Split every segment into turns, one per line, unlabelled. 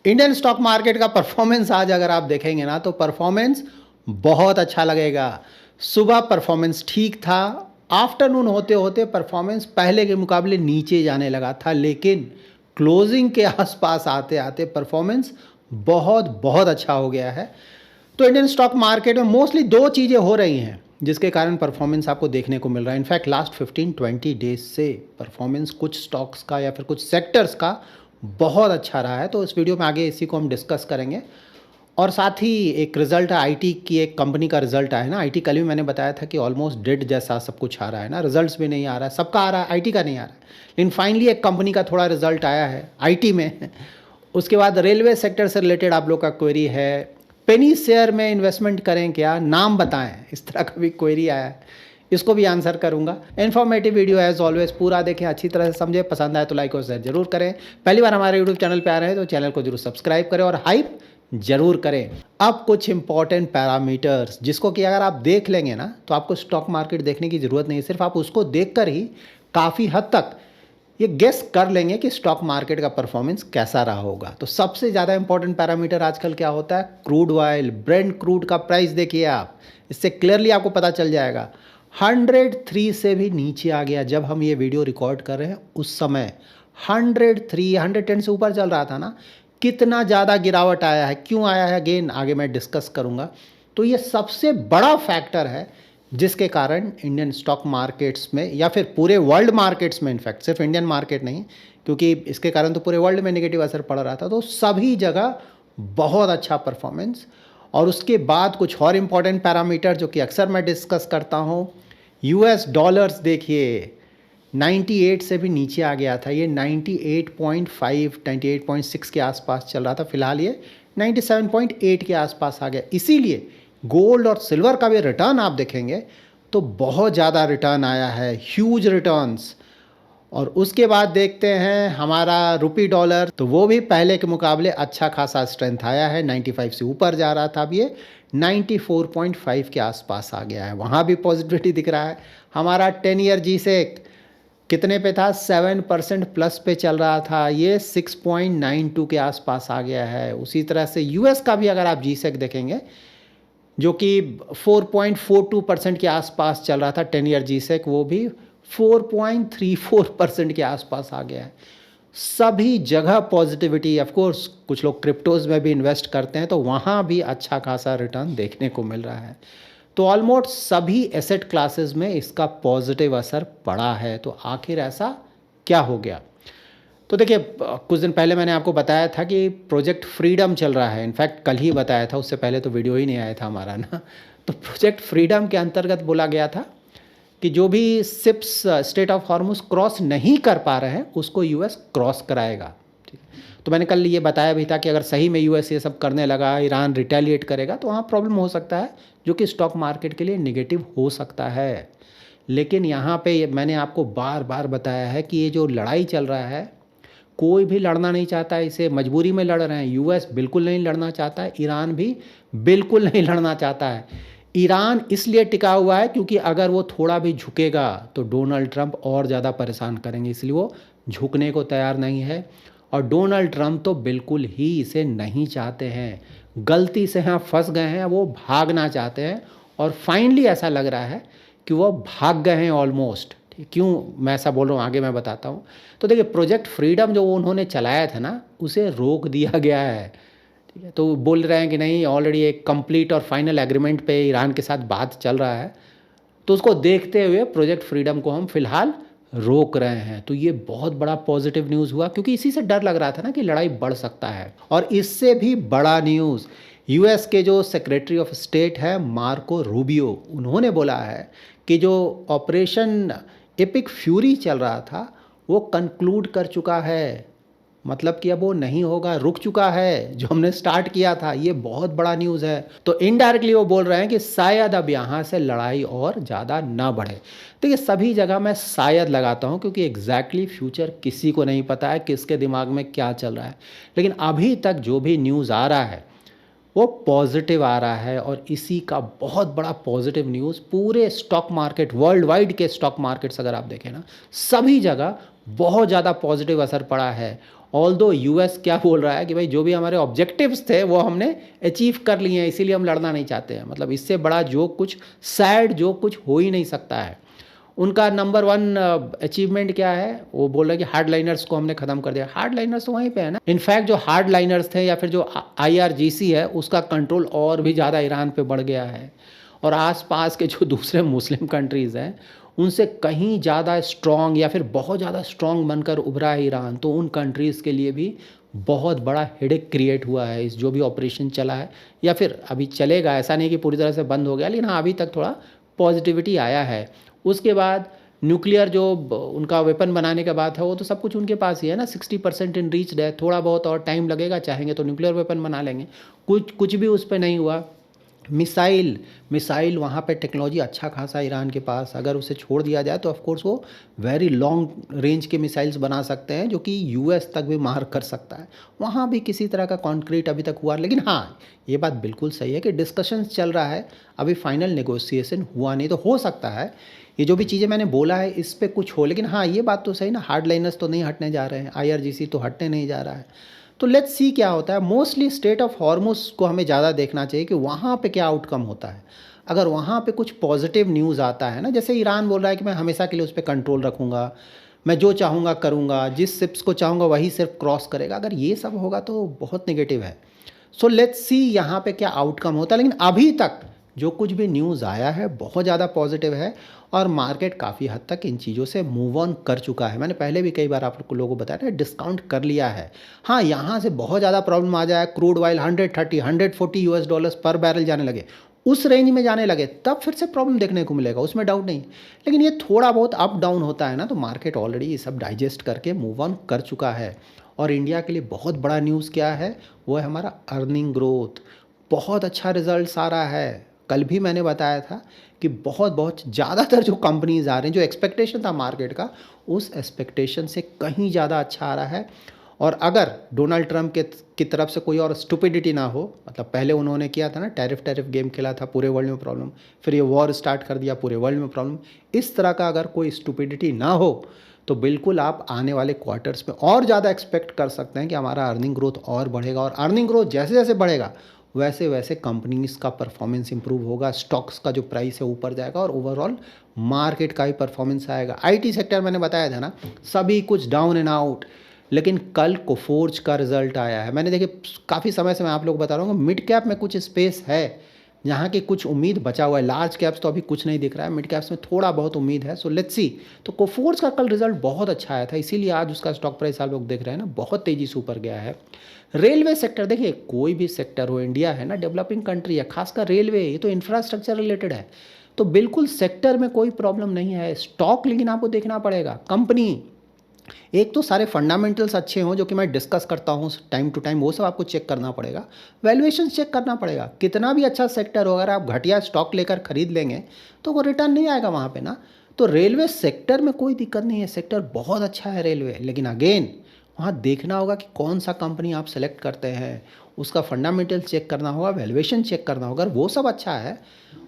Indian stock market का performance आज अगर आप देखेंगे ना तो परफॉर्मेंस बहुत अच्छा लगेगा। सुबह परफॉर्मेंस ठीक था, आफ्टरनून होते होते परफॉर्मेंस पहले के मुकाबले नीचे जाने लगा था, लेकिन क्लोजिंग के आसपास आते आते परफॉर्मेंस बहुत बहुत अच्छा हो गया है। तो इंडियन स्टॉक मार्केट में मोस्टली दो चीज़ें हो रही हैं जिसके कारण परफॉर्मेंस आपको देखने को मिल रहा है। इनफैक्ट लास्ट 15-20 डेज से परफॉर्मेंस कुछ स्टॉक्स का या फिर कुछ सेक्टर्स का बहुत अच्छा रहा है। तो इस वीडियो में आगे इसी को हम डिस्कस करेंगे। और साथ ही एक रिजल्ट है आईटी की, एक कंपनी का रिजल्ट आया है ना। आईटी कल भी मैंने बताया था कि ऑलमोस्ट डेड जैसा सब कुछ आ रहा है ना, रिजल्ट्स भी नहीं आ रहा है, सबका आ रहा है, आईटी का नहीं आ रहा है। लेकिन फाइनली एक कंपनी का थोड़ा रिजल्ट आया है आईटी में। उसके बाद रेलवे सेक्टर से रिलेटेड आप लोग का क्वेरी है, पेनी शेयर में इन्वेस्टमेंट करें क्या, नाम बताएं, इस तरह का भी क्वेरी आया है, इसको भी आंसर करूंगा। इन्फॉर्मेटिव वीडियो एज ऑलवेज पूरा देखें, अच्छी तरह से समझें, पसंद आए तो लाइक और शेयर जरूर करें। पहली बार हमारे यूट्यूब चैनल पे आ रहे हैं तो चैनल को जरूर सब्सक्राइब करें और हाइप जरूर करें। अब कुछ इंपॉर्टेंट पैरामीटर्स जिसको कि अगर आप देख लेंगे ना तो आपको स्टॉक मार्केट देखने की ज़रूरत नहीं है, सिर्फ आप उसको देखकर ही काफ़ी हद तक ये गेस कर लेंगे कि स्टॉक मार्केट का परफॉर्मेंस कैसा रहा होगा। तो सबसे ज़्यादा इंपॉर्टेंट पैरामीटर आजकल क्या होता है, क्रूड ऑयल, ब्रेंट क्रूड का प्राइस देखिए आप, इससे क्लियरली आपको पता चल जाएगा 103 से भी नीचे आ गया। जब हम ये वीडियो रिकॉर्ड कर रहे हैं उस समय 103 110 से ऊपर चल रहा था ना। कितना ज़्यादा गिरावट आया है, क्यों आया है, अगेन आगे मैं डिस्कस करूँगा। तो ये सबसे बड़ा फैक्टर है जिसके कारण इंडियन स्टॉक मार्केट्स में या फिर पूरे वर्ल्ड मार्केट्स में, इनफैक्ट सिर्फ इंडियन मार्केट नहीं, क्योंकि इसके कारण तो पूरे वर्ल्ड में नेगेटिव असर पड़ रहा था, तो सभी जगह बहुत अच्छा परफॉर्मेंस। और उसके बाद कुछ और इम्पॉर्टेंट पैरामीटर जो कि अक्सर मैं डिस्कस करता हूँ, यूएस डॉलर्स देखिए 98 से भी नीचे आ गया था। ये 98.5 98.6 के आसपास चल रहा था, फिलहाल ये 97.8 के आसपास आ गया। इसीलिए गोल्ड और सिल्वर का भी रिटर्न आप देखेंगे तो बहुत ज़्यादा रिटर्न आया है, ह्यूज रिटर्न्स। और उसके बाद देखते हैं हमारा रुपी डॉलर, तो वो भी पहले के मुकाबले अच्छा खासा स्ट्रेंथ आया है, 95 से ऊपर जा रहा था, अब ये 94.5 के आसपास आ गया है, वहाँ भी पॉजिटिविटी दिख रहा है। हमारा 10 ईयर जी सेक कितने पे था, 7% प्लस पे चल रहा था, ये 6.92 के आसपास आ गया है। उसी तरह से यूएस का भी अगर आप जी सेक देखेंगे जो कि 4.42% के आसपास चल रहा था 10 ईयर जी सेक, वो भी 4.34% के आसपास आ गया है। सभी जगह पॉजिटिविटी। ऑफ कोर्स कुछ लोग क्रिप्टोज में भी इन्वेस्ट करते हैं तो वहाँ भी अच्छा खासा रिटर्न देखने को मिल रहा है। तो ऑलमोस्ट सभी एसेट क्लासेस में इसका पॉजिटिव असर पड़ा है। तो आखिर ऐसा क्या हो गया? तो देखिए, कुछ दिन पहले मैंने आपको बताया था कि प्रोजेक्ट फ्रीडम चल रहा है, इनफैक्ट कल ही बताया था, उससे पहले तो वीडियो ही नहीं आया था हमारा ना। तो प्रोजेक्ट फ्रीडम के अंतर्गत बोला गया था कि जो भी ships straight of Hormuz cross नहीं कर पा रहे हैं उसको यूएस क्रॉस कराएगा। ठीक है, तो मैंने कल ये बताया भी था कि अगर सही में यूएस ये सब करने लगा, ईरान रिटेलिएट करेगा तो वहाँ प्रॉब्लम हो सकता है, जो कि स्टॉक मार्केट के लिए नेगेटिव हो सकता है। लेकिन यहाँ पे मैंने आपको बार बार बताया है कि ये जो लड़ाई चल रहा है, कोई भी लड़ना नहीं चाहता है, इसे मजबूरी में लड़ रहे हैं। यूएस बिल्कुल नहीं लड़ना चाहता है, ईरान भी बिल्कुल नहीं लड़ना चाहता है। ईरान इसलिए टिका हुआ है क्योंकि अगर वो थोड़ा भी झुकेगा तो डोनाल्ड ट्रंप और ज़्यादा परेशान करेंगे, इसलिए वो झुकने को तैयार नहीं है। और डोनाल्ड ट्रंप तो बिल्कुल ही इसे नहीं चाहते हैं, गलती से यहाँ फंस गए हैं, वो भागना चाहते हैं। और फाइनली ऐसा लग रहा है कि वो भाग गए हैं ऑलमोस्ट। क्यों मैं ऐसा बोल रहा हूँ आगे मैं बताता हूँ। तो देखिए, प्रोजेक्ट फ्रीडम जो उन्होंने चलाया था ना, उसे रोक दिया गया है। ठीक है, तो बोल रहे हैं कि नहीं, ऑलरेडी एक कंप्लीट और फाइनल एग्रीमेंट पे ईरान के साथ बात चल रहा है, तो उसको देखते हुए प्रोजेक्ट फ्रीडम को हम फिलहाल रोक रहे हैं। तो ये बहुत बड़ा पॉजिटिव न्यूज़ हुआ, क्योंकि इसी से डर लग रहा था ना कि लड़ाई बढ़ सकता है। और इससे भी बड़ा न्यूज़, यूएस के जो सेक्रेटरी ऑफ स्टेट है मार्को रूबियो, उन्होंने बोला है कि जो ऑपरेशन एपिक फ्यूरी चल रहा था वो कंक्लूड कर चुका है। मतलब कि अब वो नहीं होगा, रुक चुका है, जो हमने स्टार्ट किया था। ये बहुत बड़ा न्यूज़ है। तो इनडायरेक्टली वो बोल रहे हैं कि शायद अब यहाँ से लड़ाई और ज़्यादा ना बढ़े। तो ये सभी जगह मैं शायद लगाता हूँ, क्योंकि एग्जैक्टली फ्यूचर किसी को नहीं पता है, किसके दिमाग में क्या चल रहा है। लेकिन अभी तक जो भी न्यूज़ आ रहा है वो पॉजिटिव आ रहा है और इसी का बहुत बड़ा पॉजिटिव न्यूज़ पूरे स्टॉक मार्केट वर्ल्ड वाइड के स्टॉक मार्केट्स अगर आप देखें ना, सभी जगह बहुत ज़्यादा पॉजिटिव असर पड़ा है। ऑल्दो यूएस क्या बोल रहा है कि भाई जो भी हमारे ऑब्जेक्टिव्स थे वो हमने अचीव कर लिए हैं, इसीलिए हम लड़ना नहीं चाहते हैं। मतलब इससे बड़ा जो कुछ सैड जो कुछ हो ही नहीं सकता है। उनका नंबर वन अचीवमेंट क्या है, वो बोल रहे हैं कि हार्ड लाइनर्स को हमने ख़त्म कर दिया। हार्ड लाइनर्स तो वहीं पे है ना। इनफैक्ट जो हार्ड लाइनर्स थे या फिर जो आईआरजीसी है उसका कंट्रोल और भी ज़्यादा ईरान पे बढ़ गया है, और आसपास के जो दूसरे मुस्लिम कंट्रीज़ हैं उनसे कहीं ज़्यादा स्ट्रॉन्ग या फिर बहुत ज़्यादा स्ट्रॉन्ग बनकर उभरा है ईरान। तो उन कंट्रीज़ के लिए भी बहुत बड़ा हेडेक क्रिएट हुआ है इस जो भी ऑपरेशन चला है, या फिर अभी चलेगा। ऐसा नहीं कि पूरी तरह से बंद हो गया, लेकिन हाँ अभी तक थोड़ा पॉजिटिविटी आया है। उसके बाद न्यूक्लियर जो उनका वेपन बनाने का बात है वो तो सब कुछ उनके पास ही है ना, 60% इन रीच्ड है। थोड़ा बहुत और टाइम लगेगा, चाहेंगे तो न्यूक्लियर वेपन बना लेंगे। कुछ भी उस पर नहीं हुआ। मिसाइल वहाँ पे टेक्नोलॉजी अच्छा खासा ईरान के पास, अगर उसे छोड़ दिया जाए तो ऑफ कोर्स वो वेरी लॉन्ग रेंज के मिसाइल्स बना सकते हैं जो कि यूएस तक भी मार कर सकता है। वहाँ भी किसी तरह का कॉन्क्रीट अभी तक हुआ, लेकिन हाँ ये बात बिल्कुल सही है कि डिस्कशंस चल रहा है, अभी फाइनल नेगोशिएशन हुआ नहीं। तो हो सकता है ये जो भी चीज़ें मैंने बोला है इस पे कुछ हो, लेकिन हाँ ये बात तो सही ना, हार्ड लाइनर्स तो नहीं हटने जा रहे हैं, आईआरजीसी तो हटने नहीं जा रहा है। तो लेट्स सी क्या होता है। मोस्टली स्टेट ऑफ हॉर्मुज को हमें ज़्यादा देखना चाहिए कि वहाँ पे क्या आउटकम होता है। अगर वहाँ पे कुछ पॉजिटिव न्यूज़ आता है ना, जैसे ईरान बोल रहा है कि मैं हमेशा के लिए उस पर कंट्रोल रखूँगा, मैं जो चाहूँगा करूँगा, जिस शिप्स को चाहूँगा वही सिर्फ क्रॉस करेगा, अगर ये सब होगा तो बहुत नेगेटिव है। सो लेट्स सी यहाँ पे क्या आउटकम होता है। लेकिन अभी तक जो कुछ भी न्यूज़ आया है बहुत ज़्यादा पॉजिटिव है, और मार्केट काफ़ी हद तक इन चीज़ों से मूव ऑन कर चुका है। मैंने पहले भी कई बार आप लोगों को बताया था, डिस्काउंट कर लिया है। हाँ यहाँ से बहुत ज़्यादा प्रॉब्लम आ जाए, क्रूड ऑयल 130 140 यूएस डॉलर्स पर बैरल जाने लगे, उस रेंज में जाने लगे, तब फिर से प्रॉब्लम देखने को मिलेगा, उसमें डाउट नहीं। लेकिन ये थोड़ा बहुत अप डाउन होता है ना, तो मार्केट ऑलरेडी ये सब डाइजेस्ट करके मूव ऑन कर चुका है। और इंडिया के लिए बहुत बड़ा न्यूज़ क्या है, वो है हमारा अर्निंग ग्रोथ। बहुत अच्छा रिजल्ट आ रहा है। कल भी मैंने बताया था कि बहुत बहुत ज़्यादातर जो कंपनीज आ रहे हैं, जो एक्सपेक्टेशन था मार्केट का उस एक्सपेक्टेशन से कहीं ज़्यादा अच्छा आ रहा है। और अगर डोनाल्ड ट्रंप की तरफ से कोई और स्टुपिडिटी ना हो, मतलब पहले उन्होंने किया था ना, टैरिफ गेम खेला था, पूरे वर्ल्ड में प्रॉब्लम, फिर ये वॉर स्टार्ट कर दिया, पूरे वर्ल्ड में प्रॉब्लम, इस तरह का अगर कोई स्टुपिडिटी ना हो तो बिल्कुल आप आने वाले क्वार्टर्स में और ज़्यादा एक्सपेक्ट कर सकते हैं कि हमारा अर्निंग ग्रोथ और बढ़ेगा। और अर्निंग ग्रोथ जैसे जैसे बढ़ेगा वैसे वैसे कंपनीज का परफॉर्मेंस इंप्रूव होगा, स्टॉक्स का जो प्राइस है ऊपर जाएगा, और ओवरऑल मार्केट का भी परफॉर्मेंस आएगा। आईटी सेक्टर मैंने बताया था ना, सभी कुछ डाउन एंड आउट, लेकिन कल कोफोर्ज का रिजल्ट आया है। मैंने देखिए काफ़ी समय से मैं आप लोग बता रहा हूँ, मिड कैप में कुछ स्पेस है यहाँ की, कुछ उम्मीद बचा हुआ है। लार्ज कैप्स तो अभी कुछ नहीं दिख रहा है, मिड कैप्स में थोड़ा बहुत उम्मीद है। So let's see. तो कोफोर्ज का कल रिजल्ट बहुत अच्छा आया था, इसीलिए आज उसका स्टॉक प्राइस आप लोग देख रहे हैं ना, बहुत तेज़ी से ऊपर गया है। रेलवे सेक्टर देखिए, कोई भी सेक्टर हो, इंडिया है ना डेवलपिंग कंट्री है, खासकर रेलवे, ये तो इंफ्रास्ट्रक्चर रिलेटेड है, तो बिल्कुल सेक्टर में कोई प्रॉब्लम नहीं है। स्टॉक लेकिन आपको देखना पड़ेगा, कंपनी एक तो सारे फंडामेंटल्स अच्छे हों जो कि मैं डिस्कस करता हूँ टाइम टू टाइम, वो सब आपको चेक करना पड़ेगा। वैल्यूएशन चेक करना पड़ेगा, कितना भी अच्छा सेक्टर हो, अगर आप घटिया स्टॉक लेकर खरीद लेंगे तो वो रिटर्न नहीं आएगा वहाँ पे ना। तो रेलवे सेक्टर में कोई दिक्कत नहीं है, सेक्टर बहुत अच्छा है रेलवे, लेकिन अगेन वहाँ देखना होगा कि कौन सा कंपनी आप सेलेक्ट करते हैं, उसका फंडामेंटल चेक करना होगा, वैल्यूएशन चेक करना होगा। अगर वो सब अच्छा है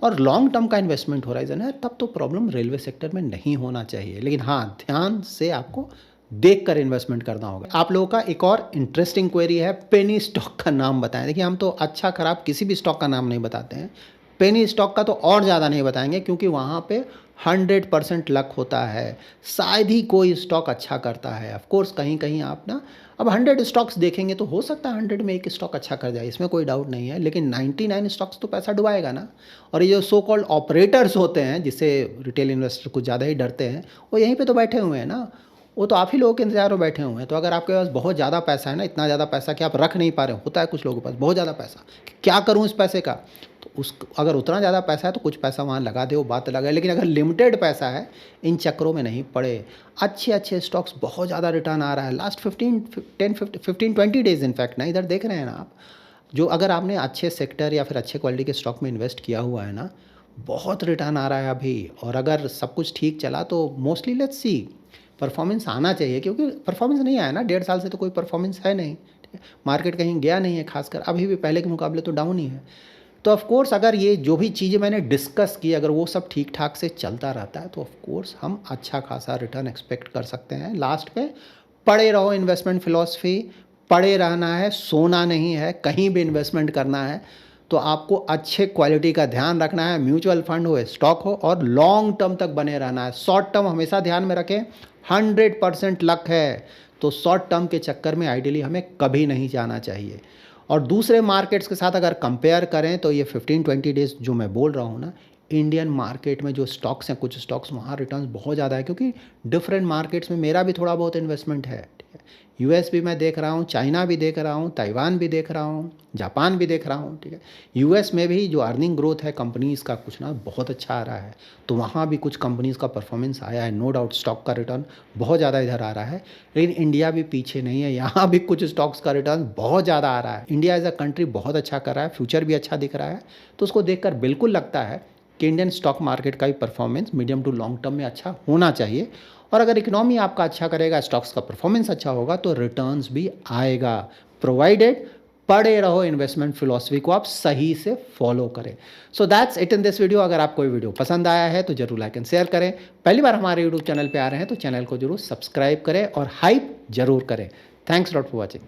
और लॉन्ग टर्म का इन्वेस्टमेंट होराइजन है, तब तो प्रॉब्लम रेलवे सेक्टर में नहीं होना चाहिए। लेकिन हाँ ध्यान से आपको देख कर इन्वेस्टमेंट करना होगा। आप लोगों का एक और इंटरेस्टिंग क्वेरी है, पेनी स्टॉक का नाम बताएं। देखिए हम तो अच्छा खराब किसी भी स्टॉक का नाम नहीं बताते हैं, पेनी स्टॉक का तो और ज़्यादा नहीं बताएंगे, क्योंकि वहाँ पे 100% लक होता है, शायद ही कोई स्टॉक अच्छा करता है। ऑफ कोर्स कहीं कहीं आप ना, अब 100 स्टॉक्स देखेंगे तो हो सकता है 100 में एक स्टॉक अच्छा कर जाए, इसमें कोई डाउट नहीं है, लेकिन 99 स्टॉक्स तो पैसा डुबाएगा ना। और ये जो सो कॉल्ड ऑपरेटर्स होते हैं, जिससे रिटेल इन्वेस्टर कुछ ज़्यादा ही डरते हैं, वो यहीं पे तो बैठे हुए हैं ना, वो तो आप ही लोगों के इंतजार में बैठे हुए हैं। तो अगर आपके पास बहुत ज़्यादा पैसा है ना, इतना ज़्यादा पैसा कि आप रख नहीं पा रहे हो, होता है कुछ लोगों के पास बहुत ज़्यादा पैसा, क्या करूँ इस पैसे का, तो उस अगर उतना ज़्यादा पैसा है तो कुछ पैसा वहाँ लगा दे, वो बात अलग है। लेकिन अगर लिमिटेड पैसा है, इन चक्करों में नहीं पड़े। अच्छे अच्छे स्टॉक्स, बहुत ज़्यादा रिटर्न आ रहा है लास्ट 15-20 डेज इनफैक्ट ना, इधर देख रहे हैं ना आप, जो अगर आपने अच्छे सेक्टर या फिर अच्छे क्वालिटी के स्टॉक में इन्वेस्ट किया हुआ है ना, बहुत रिटर्न आ रहा है अभी। और अगर सब कुछ ठीक चला तो मोस्टली लेट्स सी परफॉर्मेंस आना चाहिए, क्योंकि परफॉर्मेंस नहीं आया ना 1.5 साल से, तो कोई परफॉर्मेंस है नहीं। ठीक है, मार्केट कहीं गया नहीं है, खासकर अभी भी पहले के मुकाबले तो डाउन ही है। तो ऑफ कोर्स अगर ये जो भी चीज़ें मैंने डिस्कस की अगर वो सब ठीक ठाक से चलता रहता है तो ऑफ कोर्स हम अच्छा खासा रिटर्न एक्सपेक्ट कर सकते हैं। लास्ट पे पड़े रहो, इन्वेस्टमेंट फिलॉसफी पड़े रहना है, सोना नहीं है। कहीं भी इन्वेस्टमेंट करना है तो आपको अच्छे क्वालिटी का ध्यान रखना है, म्यूचुअल फंड हो, स्टॉक हो, और लॉन्ग टर्म तक बने रहना है। शॉर्ट टर्म हमेशा ध्यान में रखें, 100% लक है, तो शॉर्ट टर्म के चक्कर में आइडियली हमें कभी नहीं जाना चाहिए। और दूसरे मार्केट्स के साथ अगर कंपेयर करें तो ये 15-20 डेज जो मैं बोल रहा हूँ ना, इंडियन मार्केट में जो स्टॉक्स हैं, कुछ स्टॉक्स वहाँ रिटर्न्स बहुत ज़्यादा है, क्योंकि डिफरेंट मार्केट्स में मेरा भी थोड़ा बहुत इन्वेस्टमेंट है। ठीक है, यूएस भी मैं देख रहा हूँ, चाइना भी देख रहा हूँ, ताइवान भी देख रहा हूँ, जापान भी देख रहा हूँ। ठीक है, यूएस में भी जो अर्निंग ग्रोथ है कंपनीज़ का कुछ ना बहुत अच्छा आ रहा है, तो वहाँ भी कुछ कंपनीज़ का परफॉर्मेंस आया है। नो डाउट स्टॉक का रिटर्न बहुत ज़्यादा इधर आ रहा है, लेकिन इंडिया भी पीछे नहीं है, यहाँ भी कुछ स्टॉक्स का रिटर्न बहुत ज़्यादा आ रहा है। इंडिया एज अ कंट्री बहुत अच्छा कर रहा है, फ्यूचर भी अच्छा दिख रहा है, तो उसको देखकर बिल्कुल लगता है कि इंडियन स्टॉक मार्केट का भी performance medium to long term में अच्छा होना चाहिए। और अगर इकोनॉमी आपका अच्छा करेगा, स्टॉक्स का परफॉर्मेंस अच्छा होगा, तो रिटर्न्स भी आएगा, प्रोवाइडेड पड़े रहो, इन्वेस्टमेंट फिलॉसफी को आप सही से फॉलो करें। So that's it in this video. अगर आपको ये वीडियो पसंद आया है तो जरूर लाइक एंड शेयर करें। पहली बार हमारे यूट्यूब चैनल पे आ रहे हैं तो चैनल को जरूर सब्सक्राइब करें और हाइप जरूर करें। Thanks lot for watching.